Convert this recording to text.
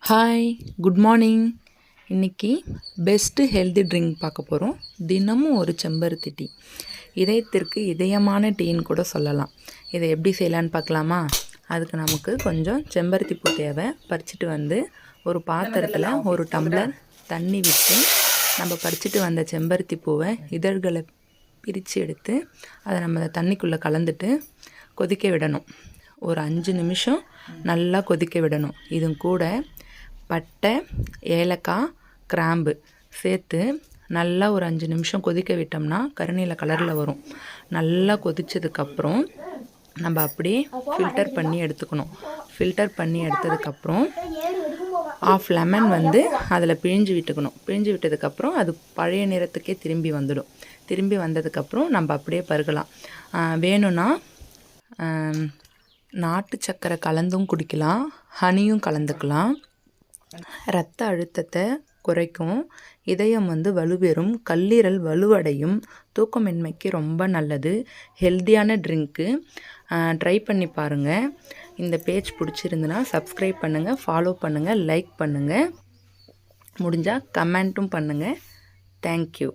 Hi, good morning. இன்றைக்கி best healthy drink பார்க்க போகிறோம். தினமும் ஒரு செம்பருத்தி டீ. இதயத்திற்கு இதயமான டீன்னு கூட சொல்லலாம். இதை எப்படி செய்யலான்னு பார்க்கலாமா? அதுக்கு நமக்கு கொஞ்சம் செம்பருத்தி பூ தேவை. பறிச்சுட்டு வந்து ஒரு பாத்திரத்தில் ஒரு டம்ளர் தண்ணி விட்டு நம்ம பறிச்சுட்டு வந்த செம்பருத்தி பூவை இதழ்களை பிரித்து எடுத்து அதை நம்ம தண்ணிக்குள்ளே கலந்துட்டு கொதிக்க விடணும். ஒரு 5 நிமிஷம் நல்லா கொதிக்க விடணும். இது கூட பட்டை, ஏலக்காய், கிராம்பு சேர்த்து நல்லா ஒரு 5 நிமிஷம் கொதிக்க விட்டோம்னா கருநீல கலரில் வரும். நல்லா கொதித்ததுக்கப்புறம் நம்ம அப்படியே ஃபில்டர் பண்ணி எடுத்துக்கணும். ஃபில்டர் பண்ணி எடுத்ததுக்கப்புறம் ஆஃப் லெமன் அதில் பிழிஞ்சு விட்டுக்கணும். பிழிஞ்சு விட்டதுக்கப்புறம் அது பழைய நிறத்துக்கே திரும்பி வந்துடும். திரும்பி வந்ததுக்கப்புறம் நம்ம அப்படியே பருகலாம். வேணும்னா நாட்டு சக்கரை கலந்தும் குடிக்கலாம், ஹனியும் கலந்துக்கலாம். இரத்த அழுத்தத்தை குறைக்கும், இதயம் வலுப்பெறும், கல்லீரல் வலுவடையும், தூக்கமின்மைக்கு ரொம்ப நல்லது. ஹெல்த்தியான ட்ரிங்க்கு. ட்ரை பண்ணி பாருங்கள். இந்த பேஜ் பிடிச்சிருந்துன்னா சப்ஸ்கிரைப் பண்ணுங்கள், ஃபாலோ பண்ணுங்கள், லைக் பண்ணுங்கள், முடிஞ்சால் கமெண்ட்டும் பண்ணுங்கள். தேங்க்யூ.